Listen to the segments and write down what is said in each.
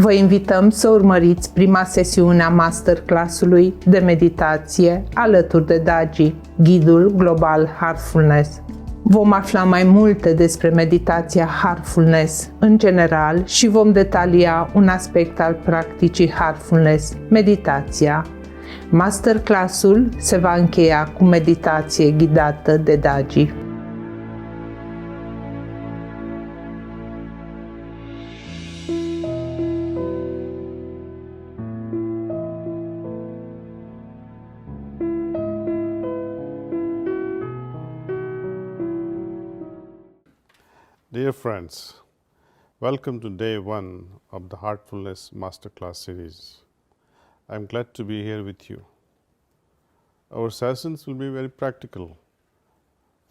Vă invităm să urmăriți prima sesiune a Masterclass-ului de meditație alături de Daaji, ghidul global Heartfulness. Vom afla mai multe despre meditația Heartfulness în general și vom detalia un aspect al practicii Heartfulness, meditația. Masterclass-ul se va încheia cu meditație ghidată de Daaji. Dear friends, welcome to day one of the Heartfulness Masterclass series. I'm glad to be here with you. Our sessions will be very practical.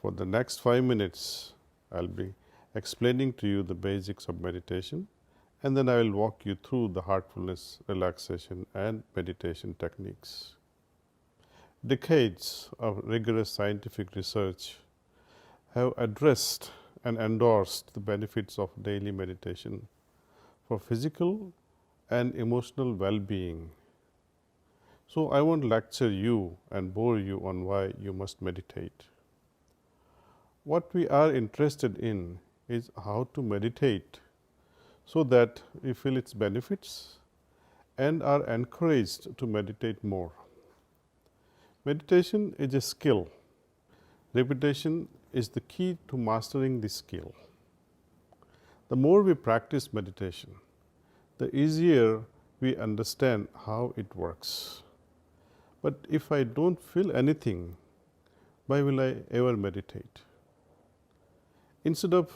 For the next 5 minutes, I'll be explaining to you the basics of meditation, and then I will walk you through the Heartfulness Relaxation and meditation techniques. Decades of rigorous scientific research have addressed and endorsed the benefits of daily meditation for physical and emotional well-being. So I won't lecture you and bore you on why you must meditate. What we are interested in is how to meditate so that we feel its benefits and are encouraged to meditate more. Meditation is a skill. Repetition is the key to mastering this skill. The more we practice meditation, the easier we understand how it works. But if I don't feel anything, why will I ever meditate? Instead of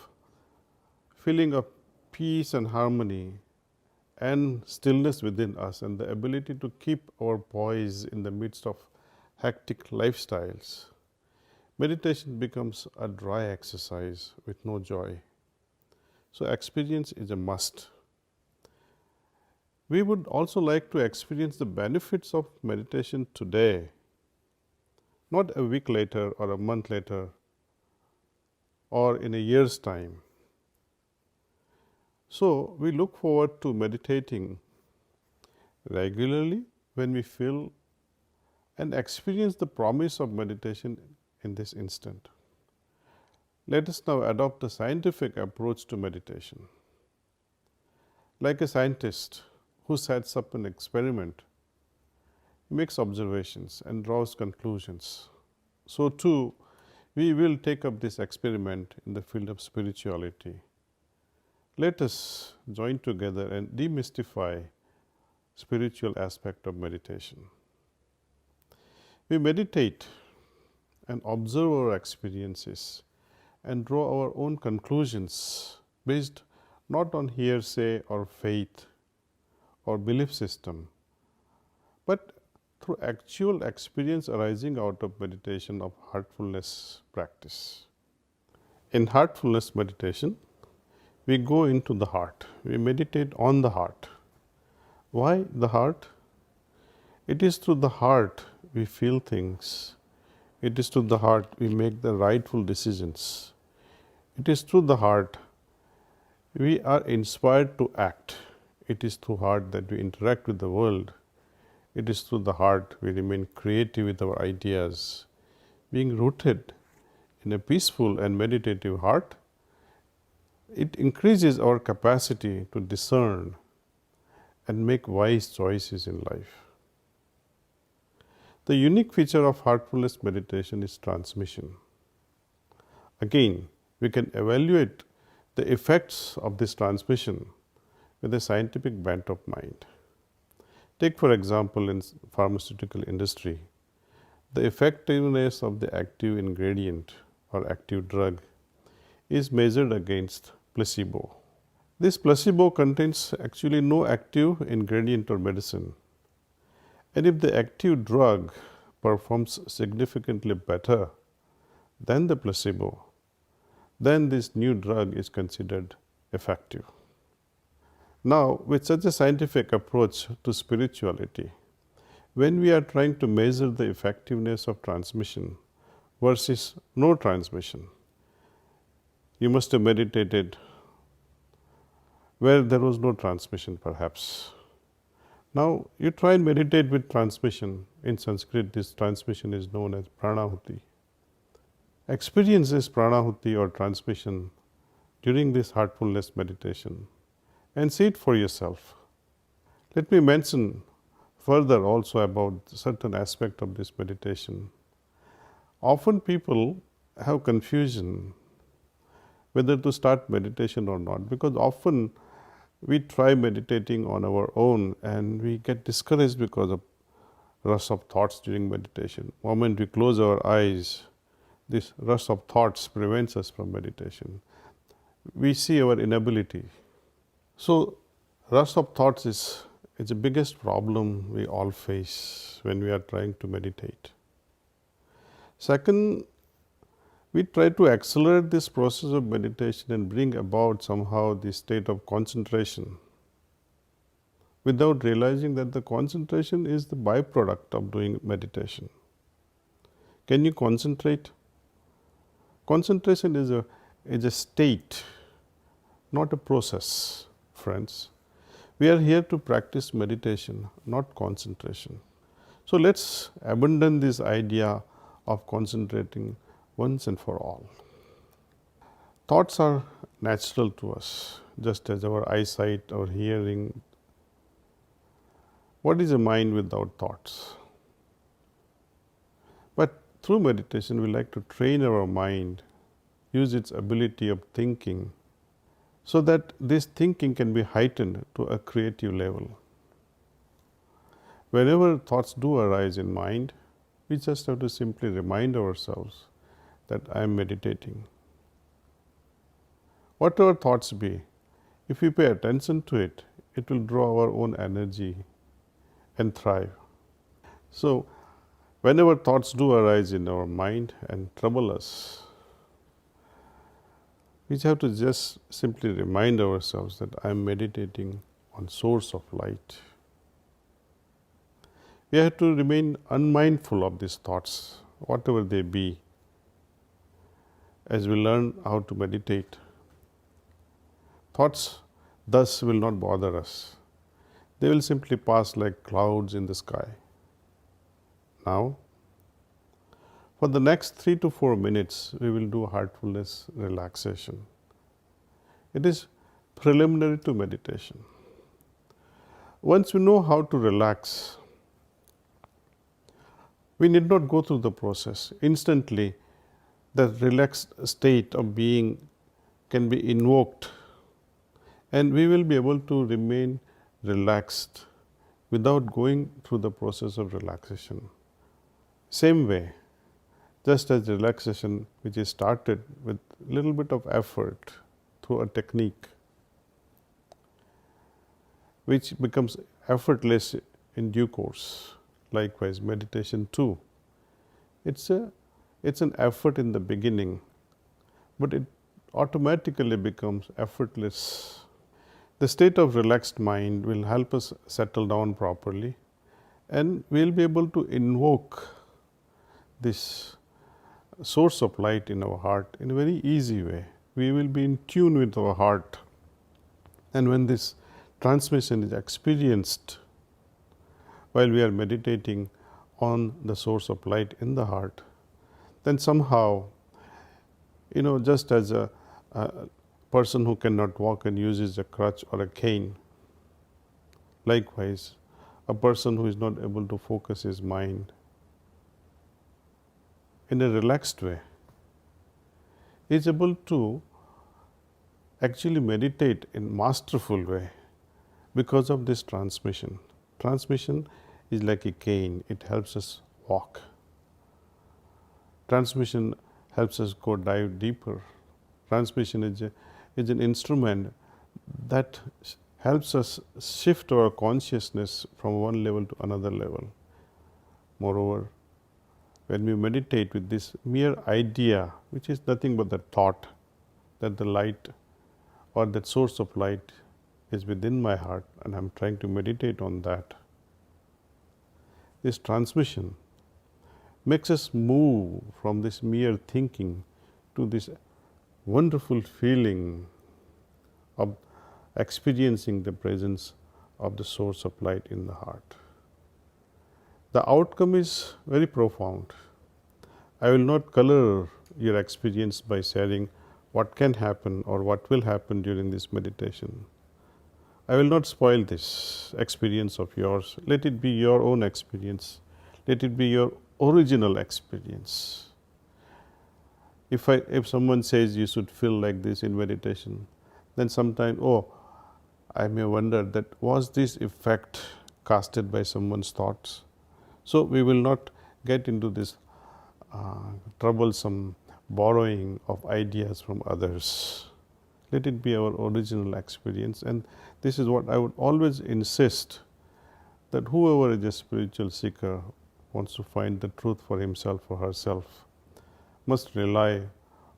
feeling of peace and harmony and stillness within us and the ability to keep our poise in the midst of hectic lifestyles, meditation becomes a dry exercise with no joy. So experience is a must. We would also like to experience the benefits of meditation today, not a week later or a month later or in a year's time. So we look forward to meditating regularly when we feel and experience the promise of meditation in this instant. Let us now adopt a scientific approach to meditation. Like a scientist who sets up an experiment, he makes observations and draws conclusions. So too, we will take up this experiment in the field of spirituality. Let us join together and demystify spiritual aspect of meditation. We meditate and observe our experiences and draw our own conclusions based not on hearsay or faith or belief system, but through actual experience arising out of meditation of heartfulness practice. In heartfulness meditation, we go into the heart. We meditate on the heart. Why the heart? It is through the heart we feel things. It is through the heart we make the rightful decisions. It is through the heart we are inspired to act. It is through heart that we interact with the world. It is through the heart we remain creative with our ideas. Being rooted in a peaceful and meditative heart, it increases our capacity to discern and make wise choices in life. The unique feature of heartfulness meditation is transmission. Again, we can evaluate the effects of this transmission with a scientific bent of mind. Take for example in pharmaceutical industry, the effectiveness of the active ingredient or active drug is measured against placebo. This placebo contains actually no active ingredient or medicine. And if the active drug performs significantly better than the placebo, then this new drug is considered effective. Now, with such a scientific approach to spirituality, when we are trying to measure the effectiveness of transmission versus no transmission, you must have meditated where there was no transmission perhaps. Now you try and meditate with transmission. In Sanskrit, this transmission is known as pranahuti. Experience this pranahuti or transmission during this heartfulness meditation and see it for yourself. Let me mention further also about certain aspect of this meditation. Often people have confusion whether to start meditation or not, because often we try meditating on our own and we get discouraged because of rush of thoughts during meditation. The moment we close our eyes, this rush of thoughts prevents us from meditation. We see our inability. So, rush of thoughts is the biggest problem we all face when we are trying to meditate. Second, we try to accelerate this process of meditation and bring about somehow the state of concentration without realizing that the concentration is the byproduct of doing meditation. Can you concentrate? Concentration is a state, not a process, friends. We are here to practice meditation, not concentration. So let's abandon this idea of concentrating once and for all. Thoughts are natural to us, just as our eyesight, our hearing. What is a mind without thoughts? But through meditation, we like to train our mind, use its ability of thinking, so that this thinking can be heightened to a creative level. Whenever thoughts do arise in mind, we just have to simply remind ourselves that I am meditating. Whatever thoughts be, if we pay attention to it, it will draw our own energy and thrive. So, whenever thoughts do arise in our mind and trouble us, we have to just simply remind ourselves that I am meditating on source of light. We have to remain unmindful of these thoughts, whatever they be, as we learn how to meditate. Thoughts thus will not bother us. They will simply pass like clouds in the sky. Now, for the next 3 to 4 minutes, we will do heartfulness relaxation. It is preliminary to meditation. Once we know how to relax, we need not go through the process. Instantly, the relaxed state of being can be invoked, and we will be able to remain relaxed without going through the process of relaxation. Same way, just as relaxation which is started with little bit of effort through a technique, which becomes effortless in due course. Likewise, meditation too. It's an effort in the beginning, but it automatically becomes effortless. The state of relaxed mind will help us settle down properly, and we will be able to invoke this source of light in our heart in a very easy way. We will be in tune with our heart, and when this transmission is experienced while we are meditating on the source of light in the heart, then somehow, just as a person who cannot walk and uses a crutch or a cane, likewise, a person who is not able to focus his mind in a relaxed way is able to actually meditate in masterful way because of this transmission. Transmission is like a cane, it helps us walk. Transmission helps us go dive deeper. Transmission is an instrument that helps us shift our consciousness from one level to another level. Moreover, when we meditate with this mere idea, which is nothing but the thought that the light or that source of light is within my heart and I am trying to meditate on that, this transmission makes us move from this mere thinking to this wonderful feeling of experiencing the presence of the source of light in the heart. The outcome is very profound. I will not color your experience by sharing what can happen or what will happen during this meditation. I will not spoil this experience of yours. Let it be your own experience. Let it be your original experience. If someone says you should feel like this in meditation, then sometimes, I may wonder that was this effect casted by someone's thoughts? So we will not get into this troublesome borrowing of ideas from others. Let it be our original experience, and this is what I would always insist, that whoever is a spiritual seeker wants to find the truth for himself or herself must rely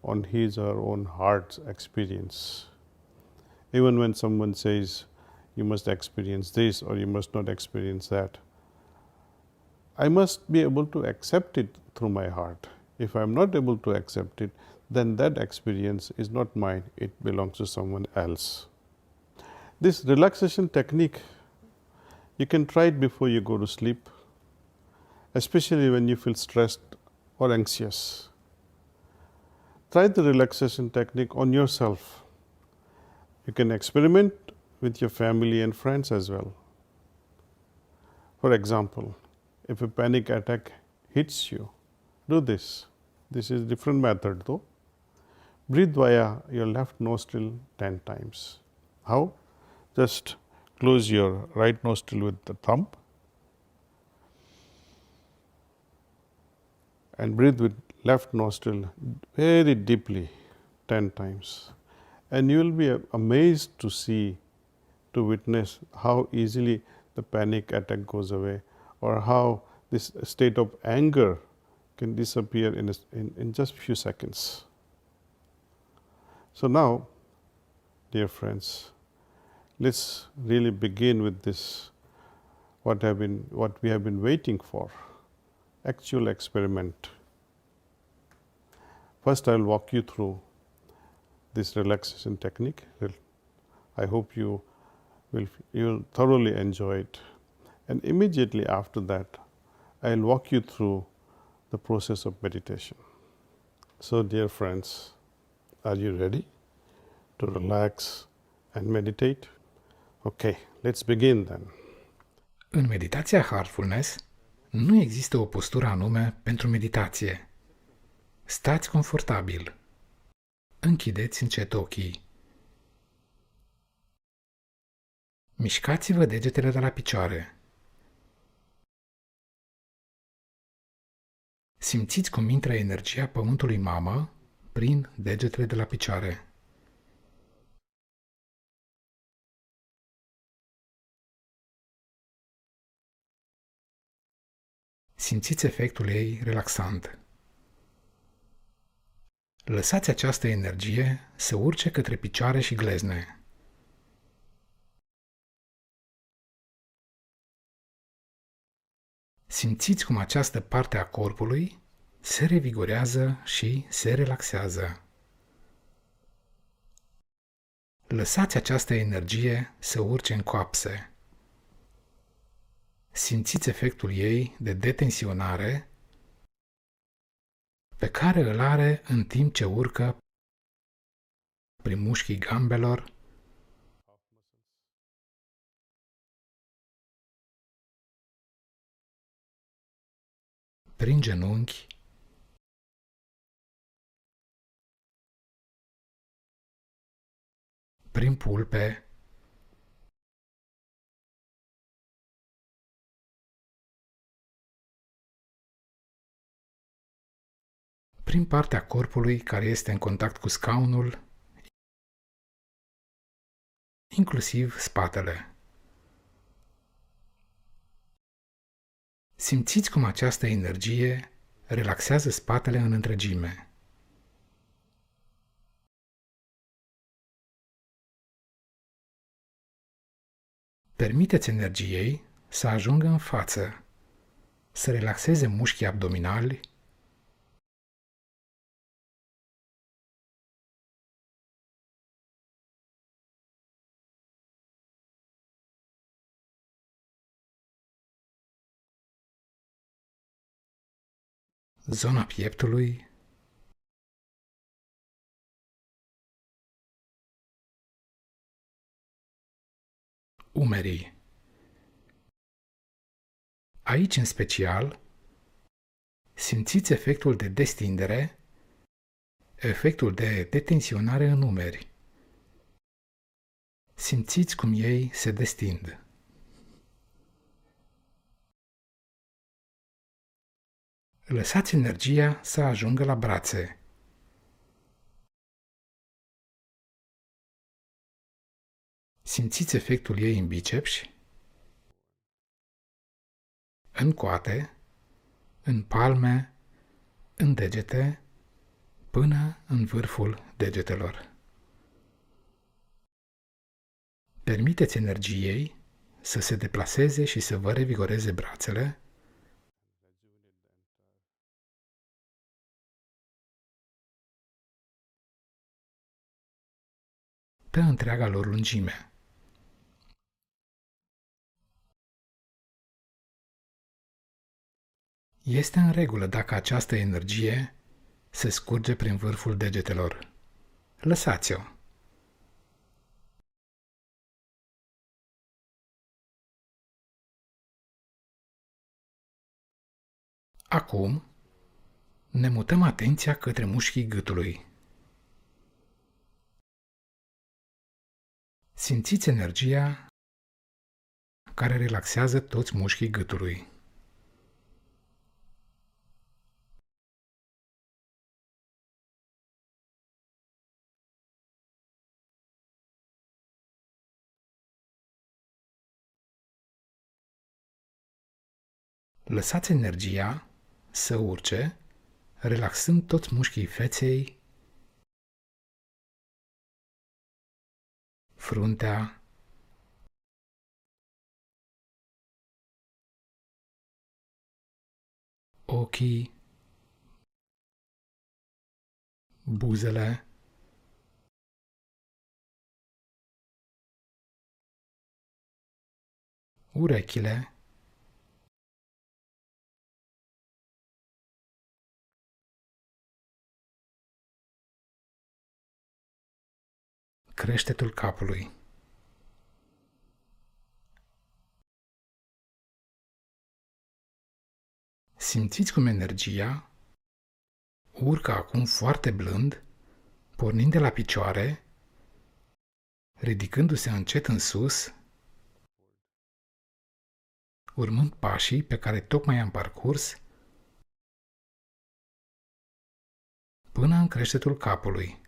on his or her own heart's experience. Even when someone says you must experience this or you must not experience that, I must be able to accept it through my heart. If I am not able to accept it, then that experience is not mine, it belongs to someone else. This relaxation technique, you can try it before you go to sleep, especially when you feel stressed or anxious. Try the relaxation technique on yourself. You can experiment with your family and friends as well. For example, if a panic attack hits you, do this. This is a different method though. Breathe via your left nostril 10 times. How? Just close your right nostril with the thumb and breathe with left nostril very deeply 10 times. And you will be amazed to witness how easily the panic attack goes away, or how this state of anger can disappear in just few seconds. So now, dear friends, let's really begin with this, what we have been waiting for, actual experiment. First, I will walk you through this relaxation technique. I hope you will thoroughly enjoy it. And immediately after that, I will walk you through the process of meditation. So, dear friends, are you ready to relax and meditate? Okay, let's begin then. În meditația Heartfulness nu există o postură anume pentru meditație. Stați confortabil. Închideți încet ochii. Mișcați-vă degetele de la picioare. Simțiți cum intră energia pământului mamă prin degetele de la picioare. Simțiți efectul ei relaxant. Lăsați această energie să urce către picioare și glezne. Simțiți cum această parte a corpului se revigorează și se relaxează. Lăsați această energie să urce în coapse. Simțiți efectul ei de detensionare pe care îl are în timp ce urcă prin mușchii gambelor, prin genunchi, prin pulpe, prin partea corpului care este în contact cu scaunul, inclusiv spatele. Simțiți cum această energie relaxează spatele în întregime. Permiteți energiei să ajungă în față, să relaxeze mușchii abdominali, zona pieptului, umerii. Aici, în special, simțiți efectul de destindere, efectul de detensionare în umeri. Simțiți cum ei se destind. Lăsați energia să ajungă la brațe. Simțiți efectul ei în bicepsi, în coate, în palme, în degete, până în vârful degetelor. Permiteți energiei să se deplaseze și să vă revigoreze brațele, pe întreaga lor lungime. Este în regulă dacă această energie se scurge prin vârful degetelor. Lăsați-o. Acum ne mutăm atenția către mușchii gâtului. Simțiți energia care relaxează toți mușchii gâtului. Lăsați energia să urce, relaxând toți mușchii feței, fruntea, ochii, buzele, urechile, creștetul capului. Simțiți cum energia urcă acum foarte blând, pornind de la picioare, ridicându-se încet în sus, urmând pașii pe care tocmai am parcurs, până în creștetul capului.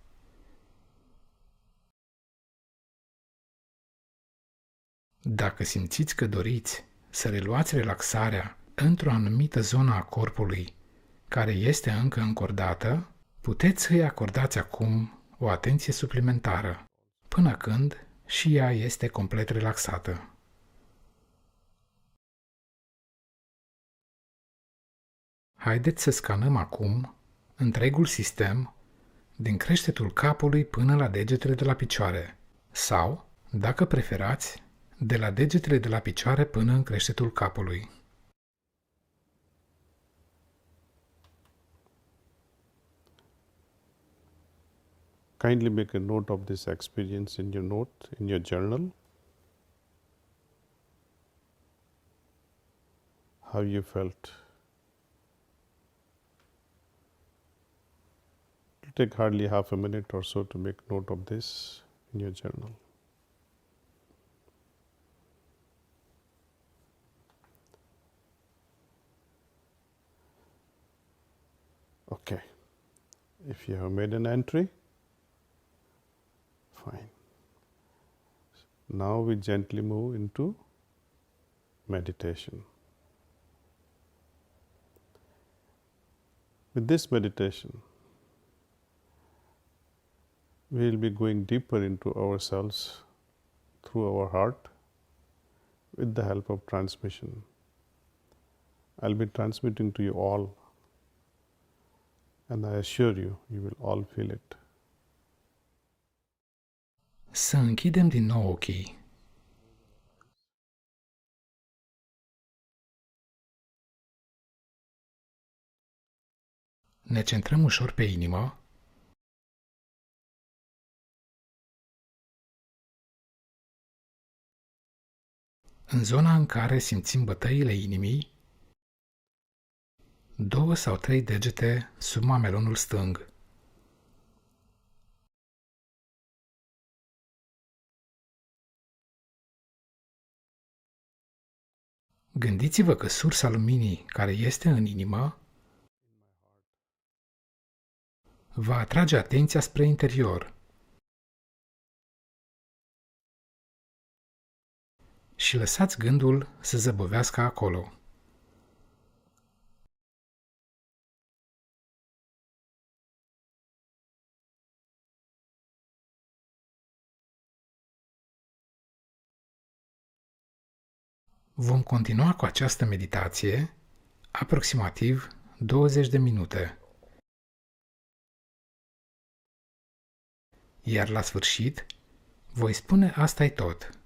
Dacă simțiți că doriți să reluați relaxarea într-o anumită zonă a corpului care este încă încordată, puteți să-i acordați acum o atenție suplimentară, până când și ea este complet relaxată. Haideți să scanăm acum întregul sistem din creștetul capului până la degetele de la picioare sau, dacă preferați, de la degetele de la picioare până în creștetul capului. Kindly make a note of this experience in your journal. How you felt. It will take hardly half a minute or so to make note of this in your journal. Okay. If you have made an entry, fine. Now we gently move into meditation. With this meditation, we will be going deeper into ourselves through our heart with the help of transmission. I'll be transmitting to you all, and I assure you, you will all feel it. Să închidem din nou ochii. Ne centrăm ușor pe inimă. În zona în care simțim bătăile inimii, 2 sau 3 degete sub mamelonul stâng. Gândiți-vă că sursa luminii care este în inimă va atrage atenția spre interior și lăsați gândul să zăbovească acolo. Vom continua cu această meditație aproximativ 20 de minute. Iar la sfârșit, voi spune asta-i tot.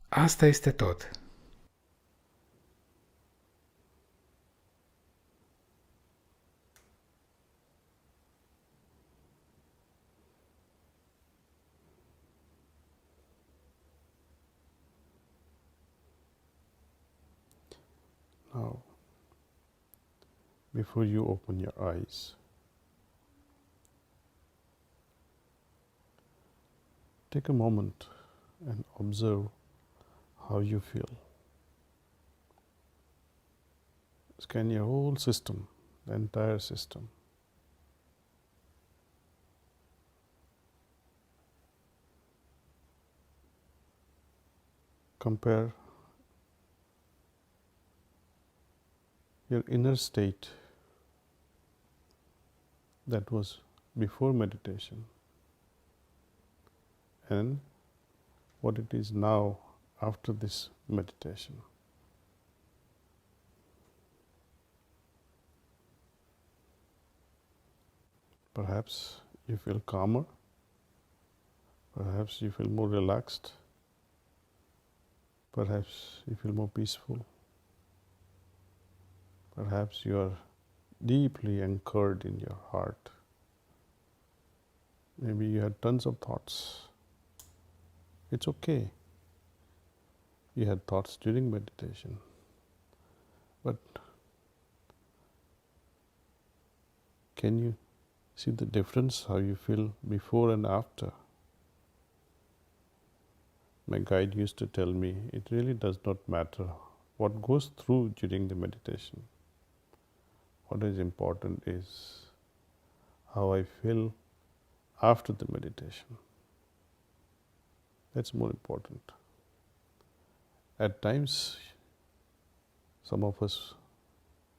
Asta este tot. Now, before you open your eyes, take a moment and observe how you feel. Scan your whole system, the entire system. Compare your inner state that was before meditation and what it is now after this meditation. Perhaps you feel calmer, perhaps you feel more relaxed, perhaps you feel more peaceful, perhaps you are deeply anchored in your heart. Maybe you had tons of thoughts. It's okay. You had thoughts during meditation, but can you see the difference, how you feel before and after? My guide used to tell me, it really does not matter what goes through during the meditation. What is important is how I feel after the meditation. That's more important. At times, some of us,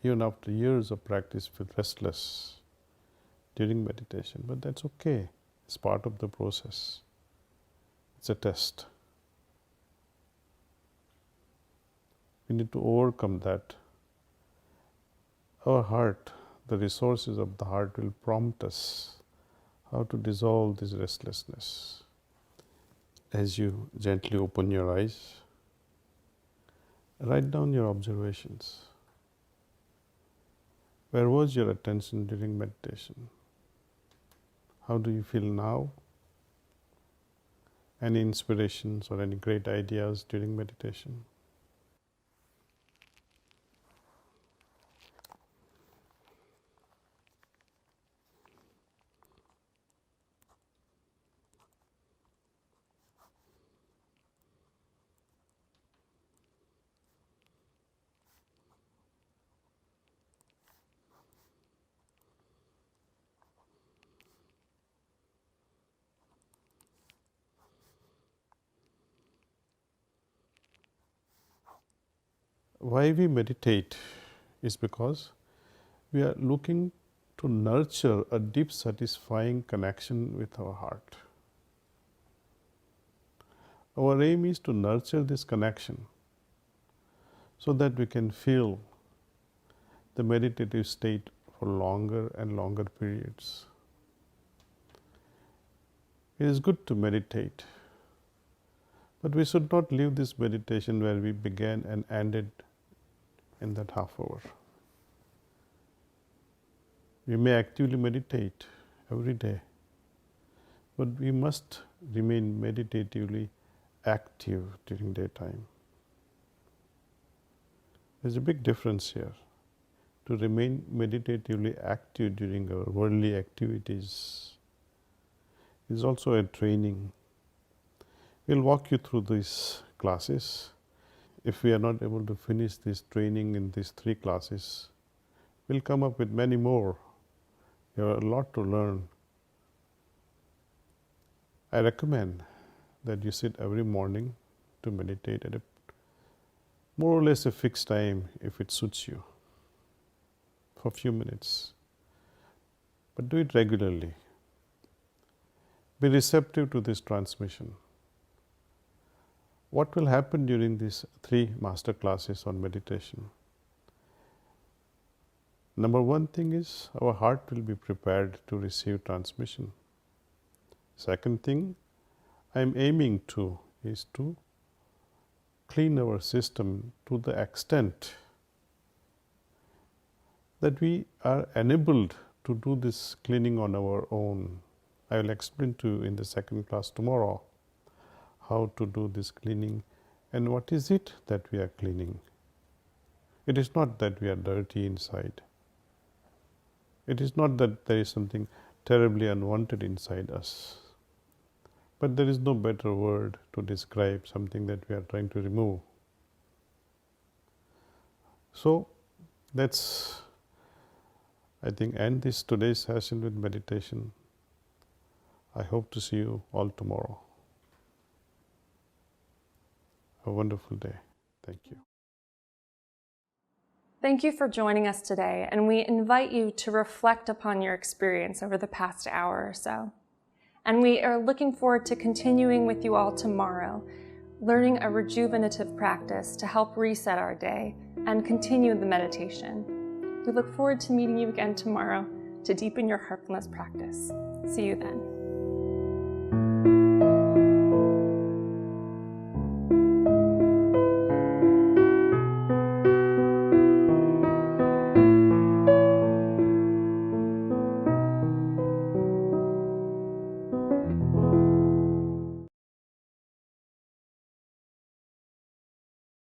even after years of practice, feel restless during meditation, but that's okay. It's part of the process. It's a test. We need to overcome that. Our heart, the resources of the heart will prompt us how to dissolve this restlessness. As you gently open your eyes, write down your observations. Where was your attention during meditation? How do you feel now? Any inspirations or any great ideas during meditation? Why we meditate is because we are looking to nurture a deep, satisfying connection with our heart. Our aim is to nurture this connection so that we can feel the meditative state for longer and longer periods. It is good to meditate, but we should not leave this meditation where we began and ended in that half hour. We may actively meditate every day, but we must remain meditatively active during daytime. There's a big difference here. To remain meditatively active during our worldly activities is also a training. We'll walk you through these classes. If we are not able to finish this training in these 3 classes, we'll come up with many more. You have a lot to learn. I recommend that you sit every morning to meditate at a more or less a fixed time if it suits you, for a few minutes. But do it regularly. Be receptive to this transmission. What will happen during these 3 master classes on meditation? Number 1 thing is our heart will be prepared to receive transmission. Second thing I am aiming to is to clean our system to the extent that we are enabled to do this cleaning on our own. I will explain to you in the second class tomorrow how to do this cleaning and what is it that we are cleaning. It is not that we are dirty inside. It is not that there is something terribly unwanted inside us. But there is no better word to describe something that we are trying to remove. So let's, I think, end this today's session with meditation. I hope to see you all tomorrow. A wonderful day. Thank you. Thank you for joining us today, and we invite you to reflect upon your experience over the past hour or so. And we are looking forward to continuing with you all tomorrow, learning a rejuvenative practice to help reset our day and continue the meditation. We look forward to meeting you again tomorrow to deepen your heartfulness practice. See you then.